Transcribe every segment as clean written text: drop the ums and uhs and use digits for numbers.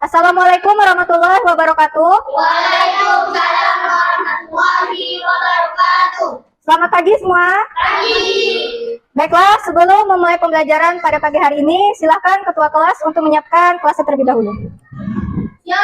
Assalamualaikum warahmatullahi wabarakatuh. Waalaikumsalam warahmatullahi wabarakatuh. Selamat pagi semua. Pagi. Baiklah, sebelum memulai pembelajaran pada pagi hari ini, silakan ketua kelas untuk menyiapkan kelasnya terlebih dahulu. Siap.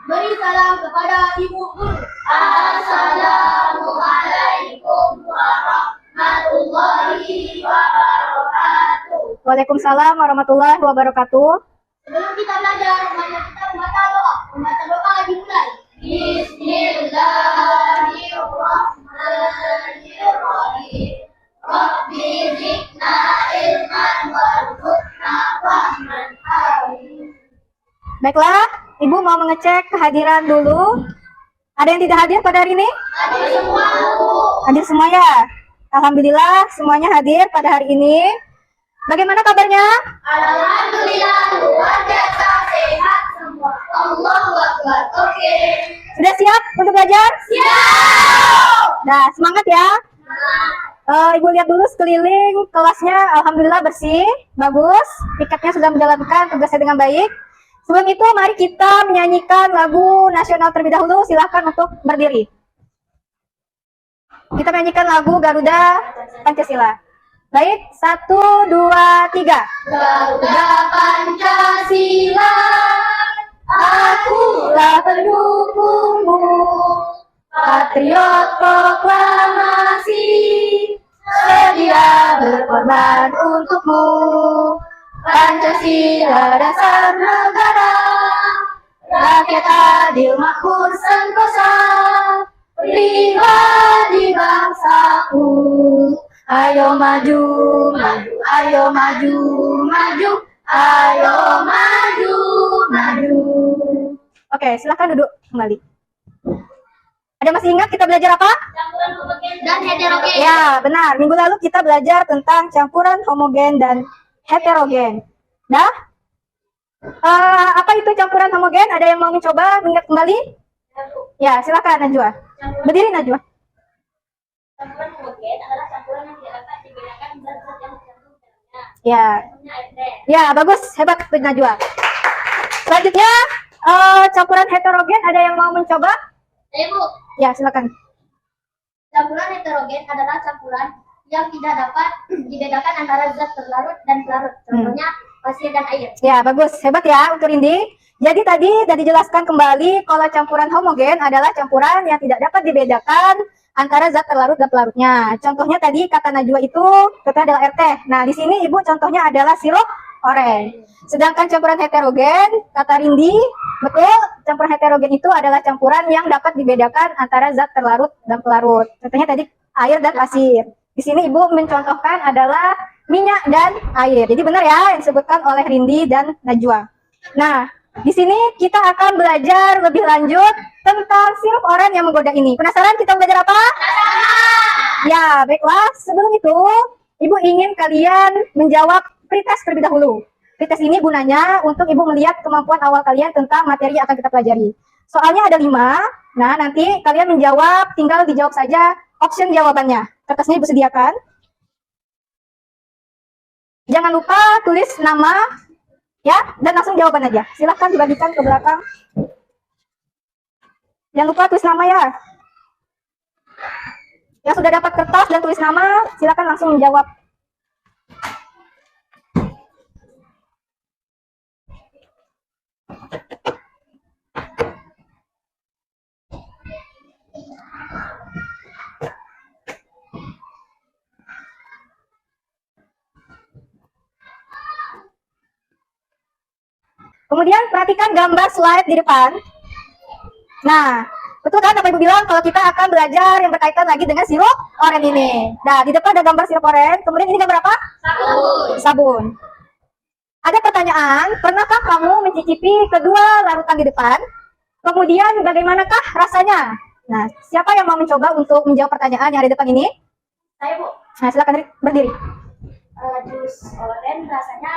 Beri salam kepada Ibu Guru. Assalamualaikum warahmatullahi wabarakatuh. Waalaikumsalam warahmatullahi wabarakatuh. Sebelum kita belajar, mari kita membaca doa. Membaca doa dimulai. Bismillahirrahmanirrahim. Rabbi zidna ilman warzuqna fahman alim. Baiklah, Ibu mau mengecek kehadiran dulu. Ada yang tidak hadir pada hari ini? Hadir semua, Bu. Hadir semua ya? Alhamdulillah semuanya hadir pada hari ini. Bagaimana kabarnya? Alhamdulillah luar biasa sehat semua. Allahu Akbar. Oke. Sudah siap untuk belajar? Siap. Nah, semangat ya. Ibu lihat dulu sekeliling kelasnya, alhamdulillah bersih, bagus. Tiketnya sudah menjalankan tugasnya dengan baik. Sebelum itu, mari kita menyanyikan lagu nasional terlebih dahulu. Silahkan untuk berdiri. Kita menyanyikan lagu Garuda Pancasila. Baik, 1, 2, 3. Garuda Pancasila, akulah pendukungmu, patriot proklamasi, sedia berkorban untukmu. Pancasila dasar negara, rakyat adil makmur sentosa, pribadi bangsaku. Ayo maju, maju, ayo maju, maju, ayo maju, maju. Oke, silahkan duduk kembali. Ada masih ingat kita belajar apa? Campuran homogen dan heterogen. Ya, benar. Minggu lalu kita belajar tentang campuran homogen dan heterogen. Nah, apa itu campuran homogen? Ada yang mau mencoba mengingat kembali? Ya, silakan Najwa. Berdiri Najwa. Campuran homogen adalah campuran yang tidak dapat dibedakan zat-zat yang tercantum dalamnya. Ya, Contohnya air teh. ya bagus, hebat Najwa. Selanjutnya, campuran heterogen. Ada yang mau mencoba? Bu, Ya, silakan. campuran heterogen adalah campuran yang tidak dapat dibedakan antara zat terlarut dan pelarut. Contohnya pasir dan air. Ya, bagus. Hebat ya untuk Indi. Jadi tadi sudah dijelaskan kembali kalau campuran homogen adalah campuran yang tidak dapat dibedakan antara zat terlarut dan pelarutnya. Contohnya tadi kata Najwa itu contohnya adalah air teh. Nah, di sini Ibu contohnya adalah sirup oren. Sedangkan campuran heterogen, kata Rindi, betul, campuran heterogen itu adalah campuran yang dapat dibedakan antara zat terlarut dan pelarut. Contohnya tadi air dan pasir. Di sini Ibu mencontohkan adalah minyak dan air. Jadi benar ya yang disebutkan oleh Rindi dan Najwa. Nah, di sini kita akan belajar lebih lanjut tentang sirup oren yang menggoda ini. Penasaran kita belajar apa? Ya, baiklah. Sebelum itu, Ibu ingin kalian menjawab pretest terlebih dahulu. Pretest ini gunanya untuk Ibu melihat kemampuan awal kalian tentang materi yang akan kita pelajari. Soalnya ada 5. Nah, nanti kalian menjawab, tinggal dijawab saja option jawabannya. Kertasnya Ibu sediakan. Jangan lupa tulis nama, ya, dan langsung jawaban aja. Silahkan dibagikan ke belakang. Jangan lupa tulis nama ya. Yang sudah dapat kertas dan tulis nama, silahkan langsung menjawab. Kemudian perhatikan gambar slide di depan. Nah, betul kan apa Ibu bilang kalau kita akan belajar yang berkaitan lagi dengan sirup oren ini. Nah, di depan ada gambar sirup oren. Kemudian ini gambar apa? Sabun. Sabun. Ada pertanyaan, pernahkah kamu mencicipi kedua larutan di depan? Kemudian bagaimanakah rasanya? Nah, siapa yang mau mencoba untuk menjawab pertanyaan yang ada di depan ini? Saya, Bu. Nah, silakan berdiri. Jus oren rasanya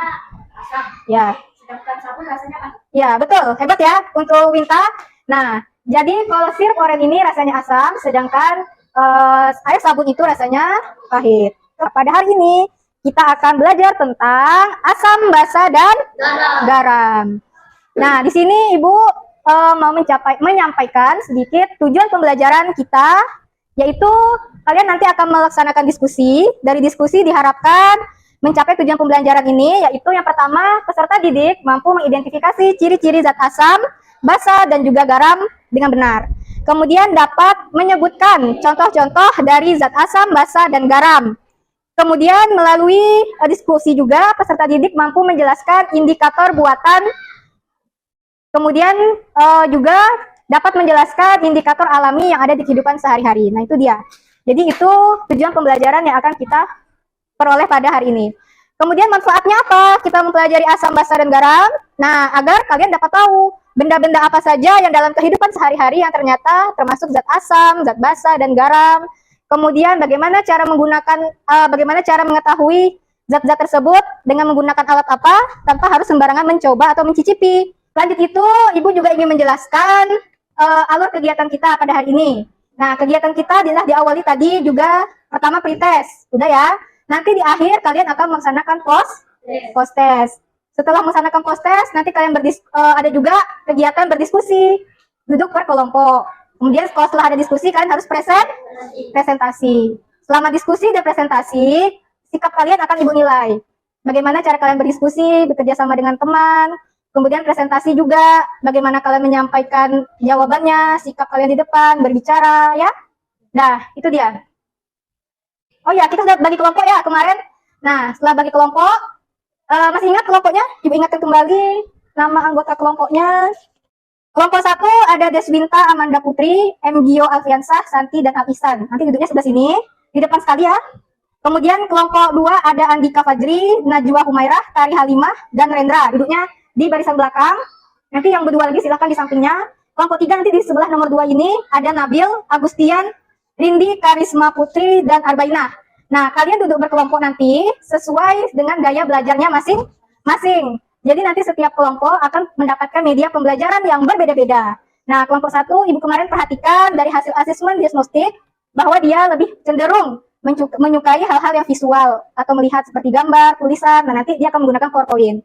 asam. Ya. Sedangkan sabun rasanya apa? Ya, betul. Hebat ya untuk Winta. Nah, jadi kalau sirup oren ini rasanya asam, sedangkan air sabun itu rasanya pahit. Pada hari ini kita akan belajar tentang asam basa dan garam. Nah, di sini Ibu mau menyampaikan sedikit tujuan pembelajaran kita, yaitu kalian nanti akan melaksanakan diskusi. Dari diskusi diharapkan mencapai tujuan pembelajaran ini, yaitu yang pertama, peserta didik mampu mengidentifikasi ciri-ciri zat asam, basa, dan juga garam dengan benar. Kemudian dapat menyebutkan contoh-contoh dari zat asam, basa, dan garam. Kemudian melalui diskusi juga peserta didik mampu menjelaskan indikator buatan. Kemudian juga dapat menjelaskan indikator alami yang ada di kehidupan sehari-hari. Nah, itu dia. Jadi itu tujuan pembelajaran yang akan kita peroleh pada hari ini. Kemudian manfaatnya apa? Kita mempelajari asam, basa, dan garam. Nah, agar kalian dapat tahu benda-benda apa saja yang dalam kehidupan sehari-hari yang ternyata termasuk zat asam, zat basa, dan garam. Kemudian bagaimana cara mengetahui zat-zat tersebut dengan menggunakan alat apa tanpa harus sembarangan mencoba atau mencicipi. Lanjut itu, Ibu juga ingin menjelaskan alur kegiatan kita pada hari ini. Nah, kegiatan kita diawali tadi juga pertama pretest, udah ya. Nanti di akhir kalian akan melaksanakan post test. Setelah melaksanakan post test, nanti kalian ada juga kegiatan berdiskusi, duduk per kelompok. Kemudian setelah ada diskusi, kalian harus presentasi. Selama diskusi dan presentasi, sikap kalian akan Ibu nilai. Bagaimana cara kalian berdiskusi, bekerja sama dengan teman. Kemudian presentasi juga, bagaimana kalian menyampaikan jawabannya, sikap kalian di depan, berbicara, ya. Nah, itu dia. Oh ya, kita sudah bagi kelompok ya kemarin. Nah, setelah bagi kelompok, masih ingat kelompoknya? Ibu ingatkan kembali nama anggota kelompoknya. Kelompok 1 ada Deswinta Amanda Putri, M. Gio Alfiansah, Santi, dan Al-Ihsan. Nanti duduknya sebelah sini, di depan sekali ya. Kemudian kelompok 2 ada Andika Fajri, Najwa Humairah, Tari Halimah, dan Rendra. Duduknya di barisan belakang. Nanti yang berdua lagi silakan di sampingnya. Kelompok 3 nanti di sebelah nomor 2 ini ada Nabil, Agustian, Rindi, Karisma Putri, dan Arbainah. Nah, kalian duduk berkelompok nanti sesuai dengan gaya belajarnya masing-masing. Jadi nanti setiap kelompok akan mendapatkan media pembelajaran yang berbeda-beda. Nah, kelompok 1 Ibu kemarin perhatikan dari hasil asesmen diagnostik bahwa dia lebih cenderung menyukai hal-hal yang visual atau melihat seperti gambar, tulisan. Nah, nanti dia akan menggunakan PowerPoint.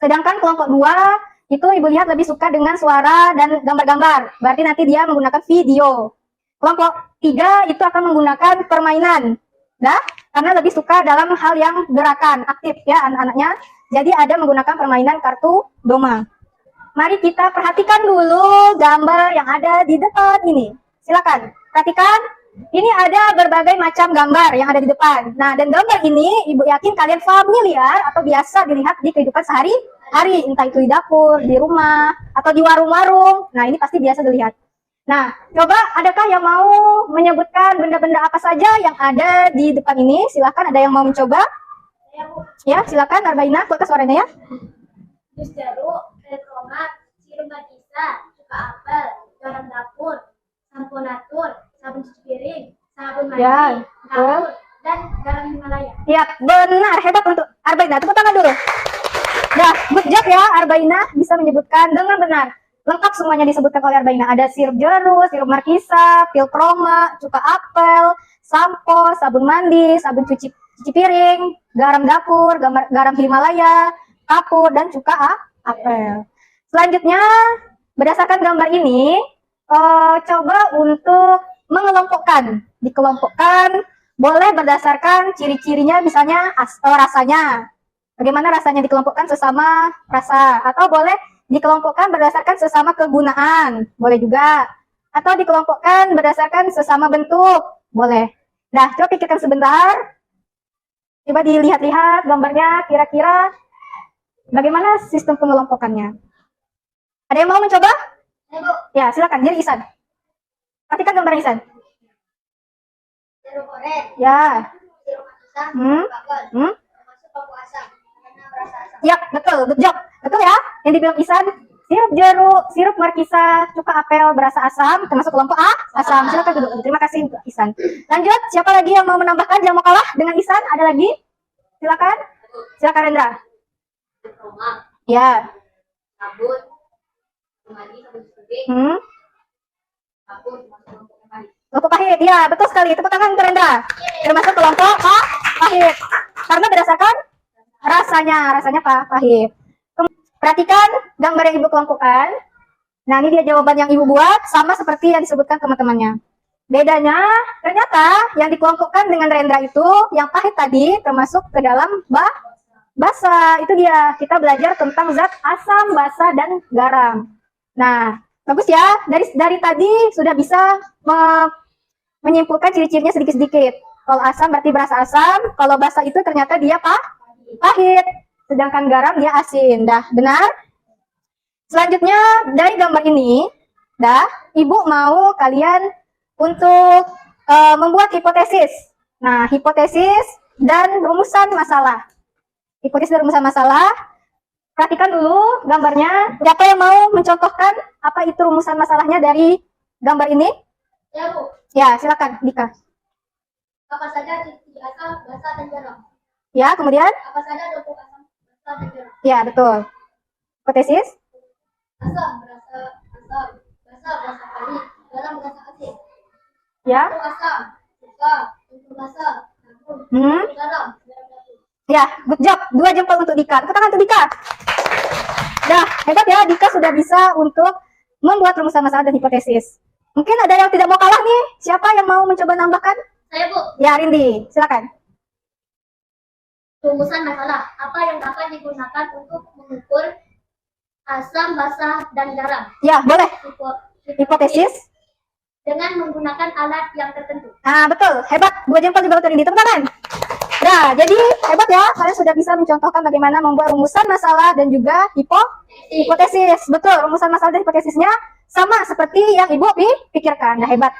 Sedangkan kelompok 2 itu Ibu lihat lebih suka dengan suara dan gambar-gambar. Berarti nanti dia menggunakan video. Kelompok 3 itu akan menggunakan permainan. Nah, karena lebih suka dalam hal yang gerakan, aktif ya anak-anaknya. Jadi ada menggunakan permainan kartu doma. Mari kita perhatikan dulu gambar yang ada di depan ini. Silakan, perhatikan. Ini ada berbagai macam gambar yang ada di depan. Nah, dan gambar ini Ibu yakin kalian familiar atau biasa dilihat di kehidupan sehari-hari. Entah itu di dapur, di rumah, atau di warung-warung. Nah, ini pasti biasa dilihat. Nah, coba adakah yang mau menyebutkan benda-benda apa saja yang ada di depan ini? Silakan, ada yang mau mencoba? Ya, silakan Arbainah, kuatkan suaranya ya. Jus jeruk, air tomat, sirup markisa, cuka apel, garam dapur, sampo natur, sabun cuci piring, sabun mandi, Ya, dapur, dan garam Himalaya. Iya, benar, hebat untuk Arbainah. Tepuk tangan dulu. Dah, good job ya Arbainah, bisa menyebutkan dengan benar. Lengkap semuanya disebutkan oleh Arbainah. Ada sirup jeruk, sirup markisa, pil kroma, cuka apel, sampo, sabun mandi, sabun cuci piring, garam dapur, garam Himalaya, kapur, dan cuka apel. Selanjutnya, berdasarkan gambar ini, coba untuk mengelompokkan. Dikelompokkan, boleh berdasarkan ciri-cirinya, misalnya rasanya. Bagaimana rasanya dikelompokkan sesama rasa. Atau boleh dikelompokkan berdasarkan sesama kegunaan. Boleh juga. Atau dikelompokkan berdasarkan sesama bentuk. Boleh. Nah, coba pikirkan sebentar. Coba dilihat-lihat gambarnya kira-kira bagaimana sistem pengelompokannya. Ada yang mau mencoba? Ya, silakan. Jadi Ihsan. Perhatikan gambar Ihsan. Jeruk oren, Ya. sirup markisa, apel, termasuk kelompok asam, karena berasa asam. Ya, betul. Good job. Betul ya? Yang dibilang Ihsan, sirup jeruk, sirup markisa, cuka apel, berasa asam, termasuk kelompok asam. Silakan duduk. Terima kasih untuk Ihsan. Lanjut, siapa lagi yang mau menambahkan, yang mau kalah dengan Ihsan? Ada lagi? Silakan. Silakan Rendra. Kroma, Ya. sabun, mandi, sabun cuci piring, sabun, termasuk kelompok yang pahit. Kelompok pahit. Ya, betul sekali. Tepuk tangan untuk Rendra. Termasuk kelompok pahit. Karena berdasarkan rasanya pahit. Perhatikan gambar yang ibu kelompokkan. Nah, ini dia jawaban yang ibu buat, sama seperti yang disebutkan teman-temannya. Bedanya, ternyata yang dikelompokkan dengan Rendra itu, yang pahit tadi, termasuk ke dalam basa. Itu dia, kita belajar tentang zat asam, basa, dan garam. Nah, bagus ya, dari tadi sudah bisa menyimpulkan ciri-cirinya sedikit-sedikit. Kalau asam berarti berasa asam, kalau basa itu ternyata dia pahit, sedangkan garam dia asin. Dah, benar? Selanjutnya dari gambar ini, ibu mau kalian untuk membuat hipotesis. Nah, hipotesis dan rumusan masalah. Hipotesis dan rumusan masalah. Perhatikan dulu gambarnya. Siapa yang mau mencontohkan apa itu rumusan masalahnya dari gambar ini? Ya, Bu. Ya, silakan, Dika. Apa saja ciri asam, basa, dan garam? Ya, kemudian? Apa saja bentuk asam, basa, dan garam? Ya, betul. Hipotesis? Asam berasa asam, basa berasa pahit, garam berasa asin. Ya. Untuk asam, suka, untuk basa, namun, Hmm. untuk garam, garam dapur. Ya, good job. 2 jempol untuk Dika. Tepuk tangan untuk Dika. Dah, hebat ya. Dika sudah bisa untuk membuat rumusan masalah dan hipotesis. Mungkin ada yang tidak mau kalah nih. Siapa yang mau mencoba nambahkan? Saya, Bu. Ya, Rindi. Silakan. Rumusan masalah. Apa yang dapat digunakan untuk mengukur asam, basa, dan garam? Ya, boleh. Hipotesis. Dengan menggunakan alat yang tertentu. Nah, betul. Hebat. 2 jempol juga untuk Rindi. Tepuk tangan. Nah, jadi hebat ya. Kalian sudah bisa mencontohkan bagaimana membuat rumusan masalah dan juga hipotesis. Betul. Rumusan masalah dan hipotesisnya sama seperti yang Ibu pikirkan. Nah, hebat.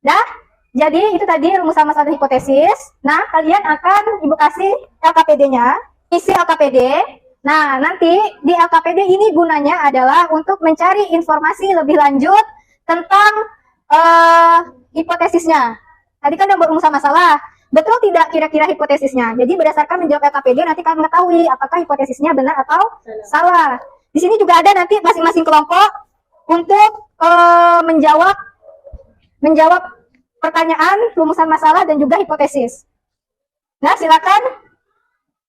Dah. Jadi itu tadi rumusan masalah dan hipotesis. Nah, kalian akan Ibu kasih LKPD-nya. Isi LKPD. Nah, nanti di LKPD ini gunanya adalah untuk mencari informasi lebih lanjut tentang hipotesisnya. Tadi kan udah buat rumusan masalah. Betul tidak kira-kira hipotesisnya? Jadi berdasarkan menjawab LKPD nanti kalian mengetahui apakah hipotesisnya benar atau salah. Di sini juga ada nanti masing-masing kelompok untuk menjawab pertanyaan, rumusan masalah dan juga hipotesis. Nah, silakan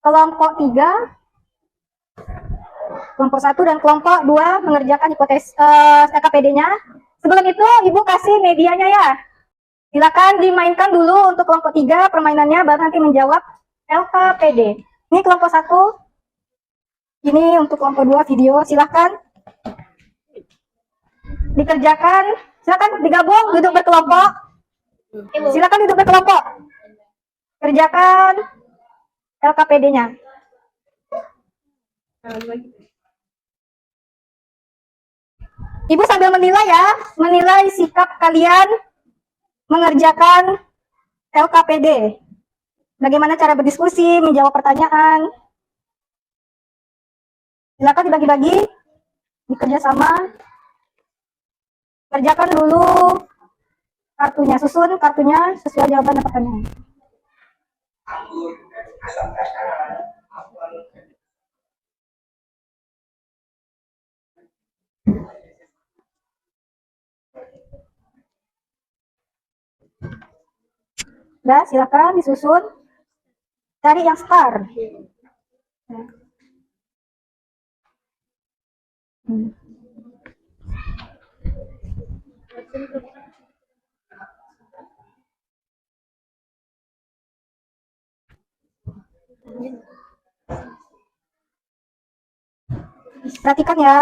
kelompok 3, kelompok 1 dan kelompok 2 mengerjakan hipotesis LKPD-nya. Sebelum itu, Ibu kasih medianya ya. Silakan dimainkan dulu untuk kelompok 3 permainannya, baru nanti menjawab LKPD. Ini kelompok 1. Ini untuk kelompok 2 video. Silakan dikerjakan. Silakan digabung, duduk berkelompok. Silakan duduk berkelompok. Kerjakan LKPD-nya. Ibu sambil menilai ya, menilai sikap kalian mengerjakan LKPD. Bagaimana cara berdiskusi, menjawab pertanyaan. Silakan dibagi-bagi, bekerja sama. Kerjakan dulu kartunya, susun kartunya sesuai jawaban dan pertanyaan. Nah, silakan disusun. Cari yang star. Perhatikan ya.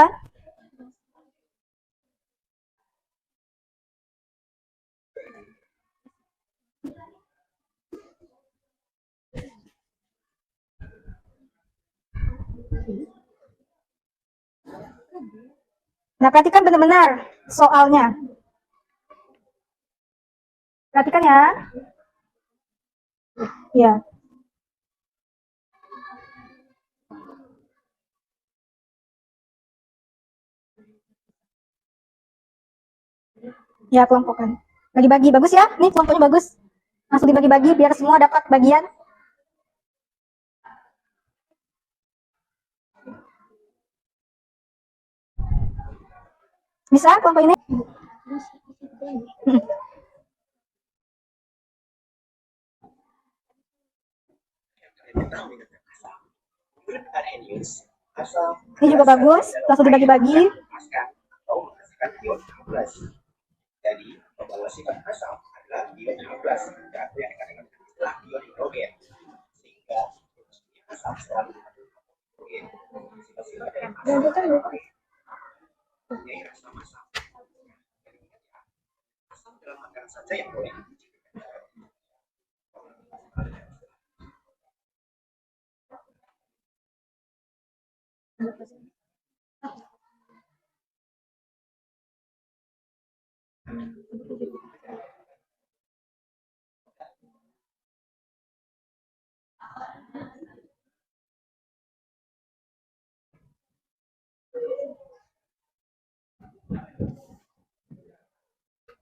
Nah, perhatikan benar-benar soalnya. Perhatikan ya. Ya. Ya, kelompokkan. Bagi-bagi, bagus ya. Nih kelompoknya bagus. Langsung dibagi-bagi biar semua dapat bagian. Bisa kelompok ini? Ini juga bagus, langsung dibagi-bagi. Jadi, pembawa sifat asam adalah ion 15 atau yang dikatakan istilah ion hidrogen. Sehingga asam selalu hidrogen. Sifat-sifat dari asam asam dalam makanan saja yang boleh.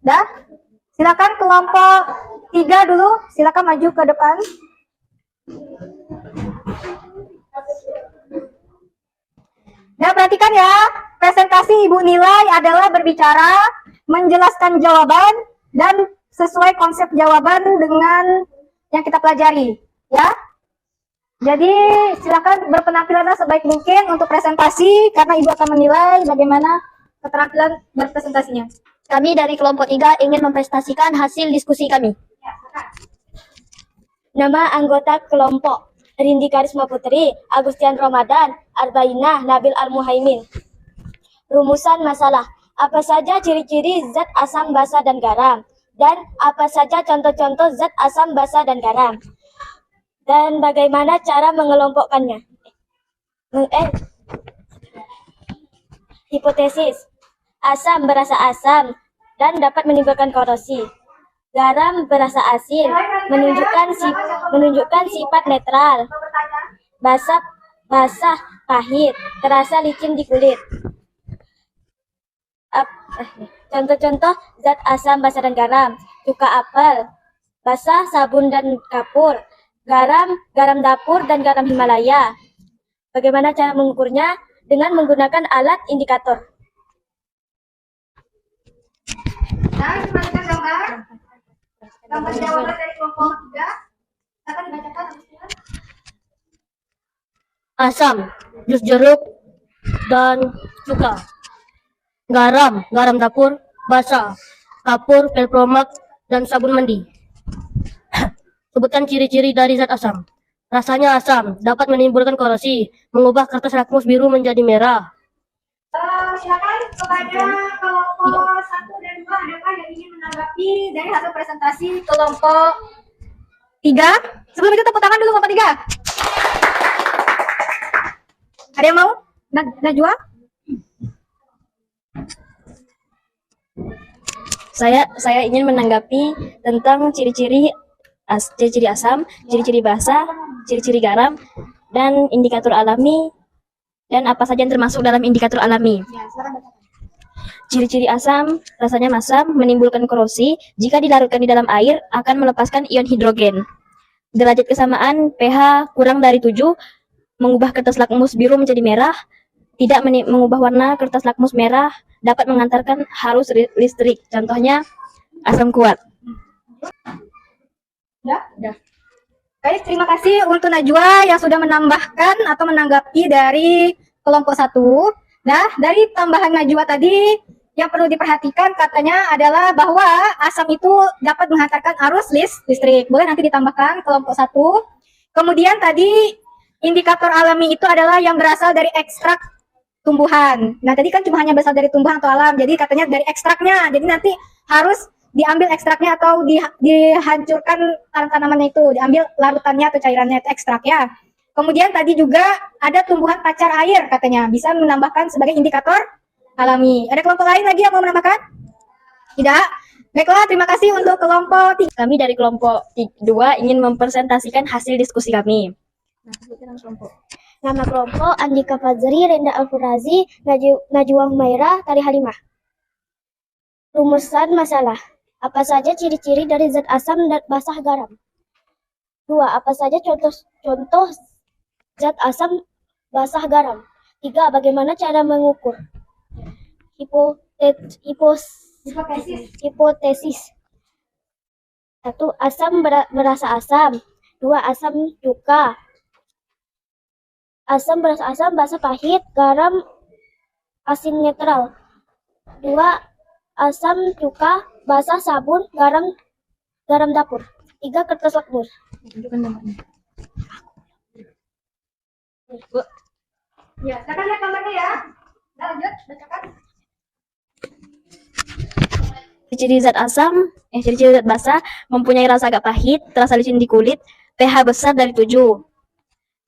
Dah, silakan kelompok 3 dulu, silakan maju ke depan. Nah, perhatikan ya, presentasi Ibu Nilai adalah berbicara, menjelaskan jawaban, dan sesuai konsep jawaban dengan yang kita pelajari, ya. Jadi, silakan berpenampilanlah sebaik mungkin untuk presentasi, karena Ibu akan menilai bagaimana keterampilan berpresentasinya. Kami dari kelompok 3 ingin mempresentasikan hasil diskusi kami. Nama anggota kelompok: Rindi Karisma Putri, Agustian Ramadan, Arbainah, Nabil Al-Muhaimin. Rumusan masalah: apa saja ciri-ciri zat asam basa dan garam, dan apa saja contoh-contoh zat asam basa dan garam, dan bagaimana cara mengelompokkannya. Hipotesis: asam berasa asam dan dapat menimbulkan korosi. Garam berasa asin, menunjukkan sifat netral. Basah, pahit, terasa licin di kulit. Contoh-contoh zat asam basa dan garam: cuka apel, basah, sabun dan kapur, garam dapur dan garam Himalaya. Bagaimana cara mengukurnya? Dengan menggunakan alat indikator. Nah, kembalikan gambar jawaban dari kelompok 3. Silakan dibacakan, Agustian. Asam, jus jeruk, dan cuka. Garam dapur, basa, kapur, pelpromak, dan sabun mandi. Sebutkan ciri-ciri dari zat asam. Rasanya asam, dapat menimbulkan korosi, mengubah kertas lakmus biru menjadi merah. Silakan kepada kelompok 1 dan 2, adakah yang ingin menanggapi dari hasil presentasi kelompok 3? Sebelum itu tepuk tangan dulu kelompok 3. Ada yang mau? Najwa? Saya ingin menanggapi tentang ciri-ciri asam, ciri-ciri basa, ciri-ciri garam, dan indikator alami, dan apa saja yang termasuk dalam indikator alami. Ciri-ciri asam: rasanya masam, menimbulkan korosi, jika dilarutkan di dalam air akan melepaskan ion hidrogen. Derajat kesamaan pH kurang dari 7, mengubah kertas lakmus biru menjadi merah, tidak mengubah warna kertas lakmus merah, dapat mengantarkan arus listrik. Contohnya asam kuat. Udah. Baik, terima kasih untuk Najwa yang sudah menambahkan atau menanggapi dari kelompok 1. Nah, dari tambahan Najwa tadi, yang perlu diperhatikan katanya adalah bahwa asam itu dapat menghantarkan arus listrik. Boleh nanti ditambahkan kelompok 1. Kemudian tadi indikator alami itu adalah yang berasal dari ekstrak tumbuhan. Nah, tadi kan cuma hanya berasal dari tumbuhan atau alam. Jadi katanya dari ekstraknya. Jadi nanti harus diambil ekstraknya atau dihancurkan tanamannya itu, diambil larutannya atau cairannya itu ekstrak ya. Kemudian tadi juga ada tumbuhan pacar air katanya, bisa menambahkan sebagai indikator alami. Ada kelompok lain lagi yang mau menambahkan? Tidak? Baiklah, terima kasih untuk kelompok 3. Kami dari kelompok 2 ingin mempresentasikan hasil diskusi kami. Nama kelompok: Andika Fazri, Renda Alfurazi, Najwa Humaira, Tari Halimah. Rumusan masalah: apa saja ciri-ciri dari zat asam dan basah garam? 2. Apa saja contoh zat asam basah garam? 3. Bagaimana cara mengukur? Hipotesis. 1. Asam berasa asam. 2. Asam cuka. asam, berasa asam, basa pahit, garam, asin netral. 2. Asam, cuka, basa, sabun, garam, garam dapur. 3. Kertas lakmus. Tunjukkan nomornya. Ya, silakan lihat gambarnya ya. Nah, lanjut, bacakan. Ciri-ciri zat asam, ciri-ciri zat basa mempunyai rasa agak pahit, terasa licin di kulit, pH besar dari 7.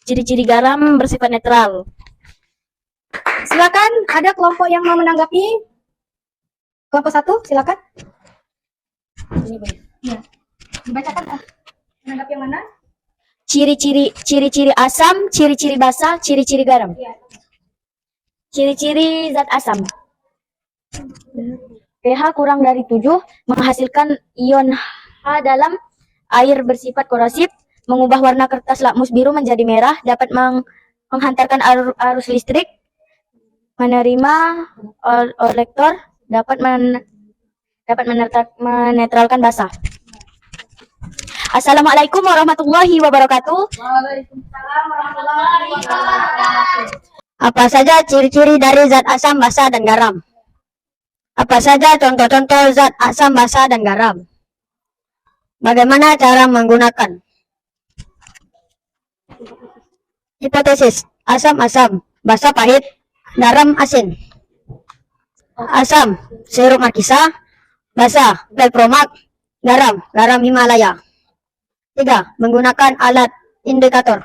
Ciri-ciri garam bersifat netral. Silakan, ada kelompok yang mau menanggapi? Kelompok 1, silakan. Ya, dibacakan. Menanggapi yang mana? Ciri-ciri asam, ciri-ciri basa, ciri-ciri garam. Ya. Ciri-ciri zat asam. pH kurang dari 7 menghasilkan ion H dalam air bersifat korosif, mengubah warna kertas lakmus biru menjadi merah, dapat menghantarkan arus listrik, menerima kolektor, dapat menetralkan basa. Assalamualaikum warahmatullahi wabarakatuh. Waalaikumsalam warahmatullahi wabarakatuh. Apa saja ciri-ciri dari zat asam, basa, dan garam? Apa saja contoh-contoh zat asam, basa, dan garam? Bagaimana cara menggunakan? Hipotesis: asam-asam, basa pahit, garam asin. Asam, sirup markisa, basa, velpromak, garam Himalaya. 3. Menggunakan alat indikator.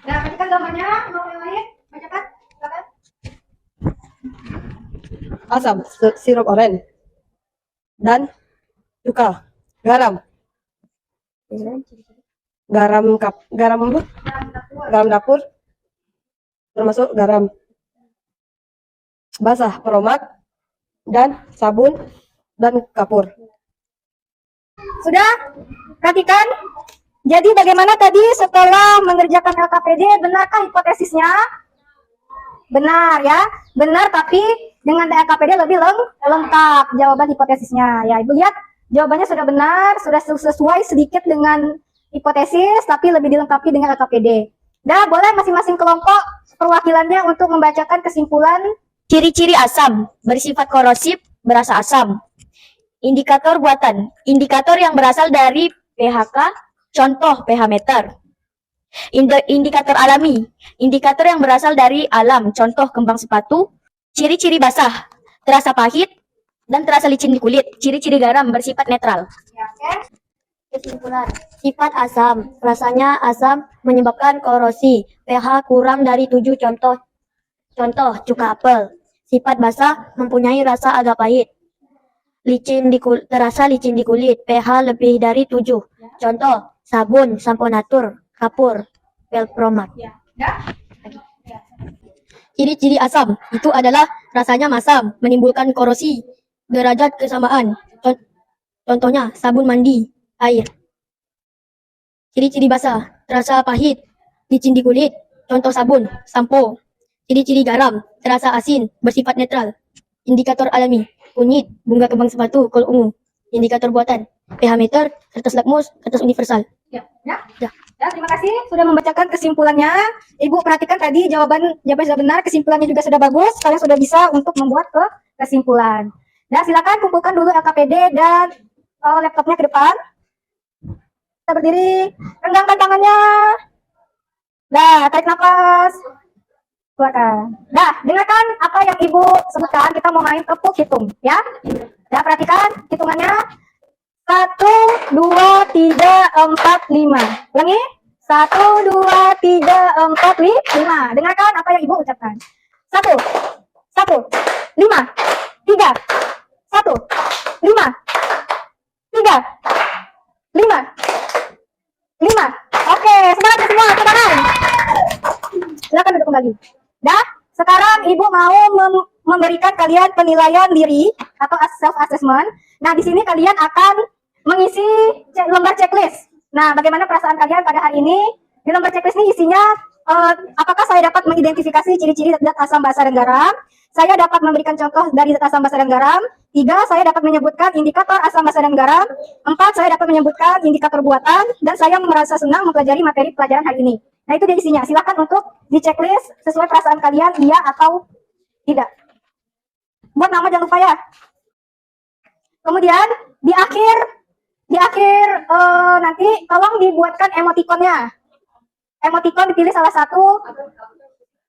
Nah, bacakan gambarnya, mau yang lain? Bacakan, silakan. Asam, sirup oren, dan cuka, garam, garam dapur, termasuk garam basah, peromak, dan sabun dan kapur. Sudah? Perhatikan. Jadi bagaimana tadi setelah mengerjakan LKPD, benarkah hipotesisnya? Benar ya, benar, tapi dengan LKPD lebih lengkap jawaban hipotesisnya. Ya, Ibu lihat jawabannya sudah benar, sudah sesuai sedikit dengan hipotesis, tapi lebih dilengkapi dengan LKPD. Nah, boleh masing-masing kelompok perwakilannya untuk membacakan kesimpulan. Ciri-ciri asam bersifat korosif, berasa asam. Indikator buatan, indikator yang berasal dari pHK, contoh pH meter. Indikator alami, indikator yang berasal dari alam, contoh kembang sepatu. Ciri-ciri basah, terasa pahit dan terasa licin di kulit. Ciri-ciri garam bersifat netral. Ya, oke. Kesimpulan: sifat asam, rasanya asam menyebabkan korosi, pH kurang dari 7, contoh cuka apel. Sifat basah, mempunyai rasa agak pahit, terasa licin di kulit, pH lebih dari 7, contoh sabun, sampo natur, kapur, velpromak. Ya. Ciri-ciri asam itu adalah rasanya masam, menimbulkan korosi, derajat kesamaan. Contohnya sabun mandi, air. Ciri-ciri basah, terasa pahit, licin di kulit, contoh sabun, sampo. Ciri-ciri garam, terasa asin, bersifat netral. Indikator alami, kunyit, bunga kembang sepatu, kol ungu. Indikator buatan, pH meter, kertas lakmus, kertas universal. Ya. Ya, terima kasih sudah membacakan kesimpulannya. Ibu perhatikan tadi jawaban sudah benar, kesimpulannya juga sudah bagus. Kalian sudah bisa untuk membuat kesimpulan. Nah, silakan kumpulkan dulu LKPD dan laptopnya ke depan. Kita berdiri, renggangkan tangannya. Nah, tarik nafas. Keluarkan. Nah, dengarkan apa yang Ibu sebutkan. Kita mau main tepuk hitung, ya. Ya, perhatikan hitungannya. 1, 2, 3, 4, 5. Ulangi. 1, 2, 3, 4, 5. Dengarkan apa yang Ibu ucapkan. 1, 5, 3, 1, 5, 3, 5, 5. Oke, semangat ya semua, tepuk tangan. Silakan duduk kembali. Dah, sekarang Ibu mau memberikan kalian penilaian diri atau self assessment. Nah, di sini kalian akan mengisi lembar checklist. Nah, bagaimana perasaan kalian pada hari ini? Di lembar checklist ini isinya apakah saya dapat mengidentifikasi ciri-ciri zat asam basa dan garam? Saya dapat memberikan contoh dari zat asam basa dan garam. 3, saya dapat menyebutkan indikator asam basa dan garam. 4, saya dapat menyebutkan indikator buatan. Dan saya merasa senang mempelajari materi pelajaran hari ini. Nah, itu dia isinya. Silakan untuk di checklist sesuai perasaan kalian, iya atau tidak. Buat nama jangan lupa ya. Kemudian di akhir nanti tolong dibuatkan emotikonnya. Emotikon dipilih salah satu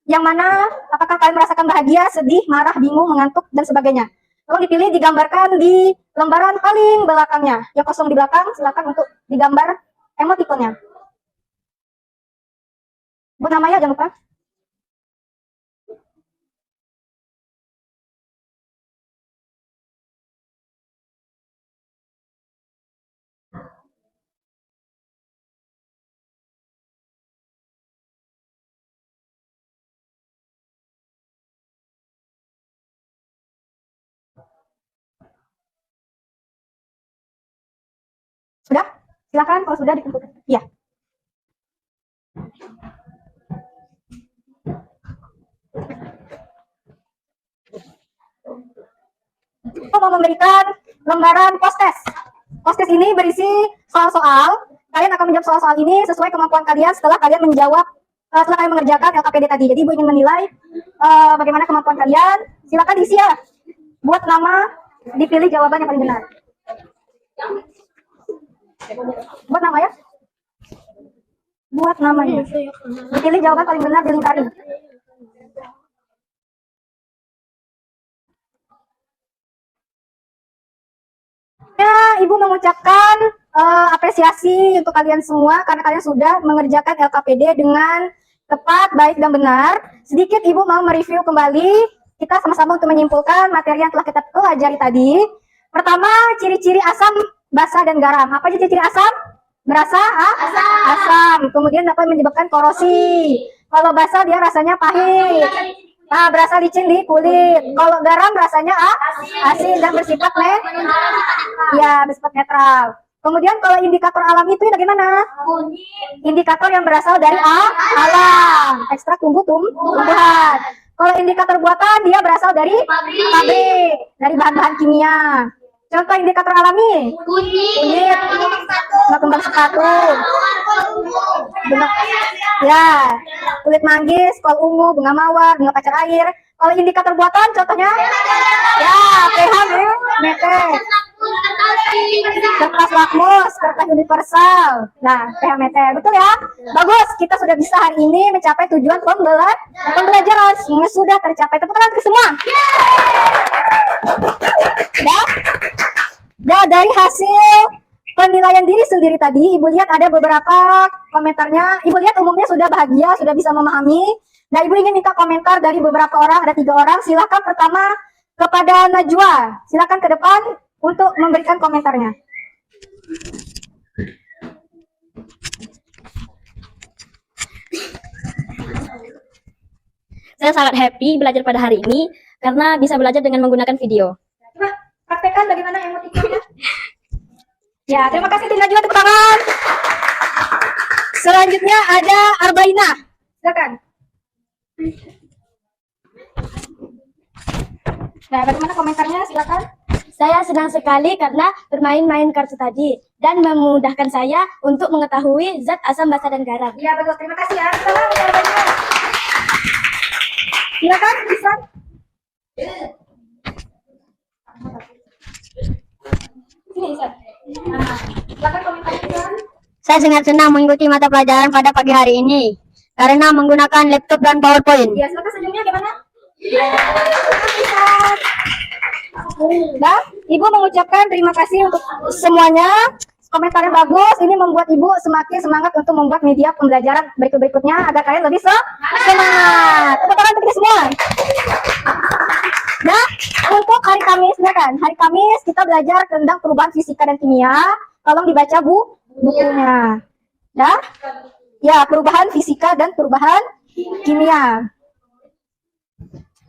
yang mana apakah kalian merasakan bahagia, sedih, marah, bingung, mengantuk, dan sebagainya. Tolong dipilih, digambarkan di lembaran paling belakangnya. Yang kosong di belakang, silakan untuk digambar emotikonnya. Buat namanya jangan lupa. Sudah? Silakan kalau sudah dikumpulkan. Iya. Saya mau memberikan lembaran post-test. Post-test ini berisi soal-soal. Kalian akan menjawab soal-soal ini sesuai kemampuan kalian setelah kalian menjawab, setelah kalian mengerjakan LKPD tadi. Jadi Ibu ingin menilai bagaimana kemampuan kalian. Silakan diisi ya. Buat nama, dipilih jawaban yang paling benar. Buat nama ya. Buat namanya. Dipilih jawaban paling benar, dilingkari. Ya, Ibu mengucapkan apresiasi untuk kalian semua karena kalian sudah mengerjakan LKPD dengan tepat, baik, dan benar. Sedikit Ibu mau mereview kembali, kita sama-sama untuk menyimpulkan materi yang telah kita pelajari tadi. Pertama, ciri-ciri asam, basa, dan garam. Apa aja ciri-ciri asam? Berasa asam. Kemudian dapat menyebabkan korosi. Kalau basa dia rasanya pahit. Nah, berasa licin di kulit. Kalau garam rasanya asin dan bersifat bersifat netral. Kemudian kalau indikator alam itu bagaimana? Indikator yang berasal dari alam, ekstrak tumbuhan. Kalau indikator buatan dia berasal dari pabrik, dari bahan-bahan kimia. Contoh indikator alami, kunyit, kembang sepatu, ya, kulit manggis, kol ungu, bunga mawar, bunga pacar air. Kalau indikator buatan contohnya, ya, pH meter, kertas lakmus, kertas universal. Nah, pH meter, betul ya? Bagus, kita sudah bisa hari ini mencapai tujuan pembelajaran. Semuanya sudah tercapai. Tepuk tangan untuk semua. Dan dari hasil penilaian diri sendiri tadi, Ibu lihat ada beberapa komentarnya. Ibu lihat umumnya sudah bahagia, sudah bisa memahami. Nah, Ibu ingin minta komentar dari beberapa orang, ada 3 orang. Silakan pertama kepada Najwa. Silakan ke depan untuk memberikan komentarnya. Saya sangat happy belajar pada hari ini karena bisa belajar dengan menggunakan video. Coba praktekkan bagaimana emotikonnya. Ya, terima kasih Tina juga, tepuk tangan. Selanjutnya ada Arbaina. Silakan. Nah, bagaimana komentarnya? Silakan. Saya senang sekali karena bermain-main kartu tadi dan memudahkan saya untuk mengetahui zat asam basa dan garam. Iya, betul. Terima kasih ya. Salam ya, Arbaina. Silakan, bisa. Sini, Isan. Nah, silakan komentarnya, Isan. Saya sangat senang mengikuti mata pelajaran pada pagi hari ini karena menggunakan laptop dan PowerPoint. Ya, silakan senyumnya gimana? Nah, Ibu mengucapkan terima kasih untuk semuanya. Komentarnya bagus. Ini membuat Ibu semakin semangat untuk membuat media pembelajaran berikutnya agar kalian lebih semangat. Tepuk tangan untuk kita semua. Nah, untuk hari Kamis, kan? Hari Kamis kita belajar tentang perubahan fisika dan kimia. Tolong dibaca bukunya. Nah, ya, perubahan fisika dan perubahan kimia.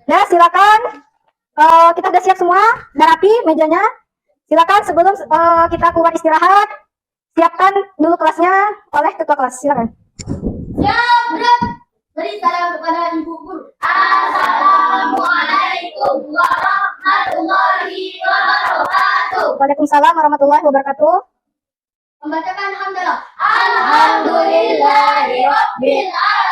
Nah, silakan. Kita sudah siap semua. Udah rapi mejanya. Silakan sebelum kita keluar istirahat, siapkan dulu kelasnya oleh ketua kelas. Silakan. Beri salam kepada ibu guru. Assalamualaikum warahmatullahi wabarakatuh. Waalaikumsalam warahmatullahi wabarakatuh. Membacakan hamdalah. Alhamdulillahirabbil alamin.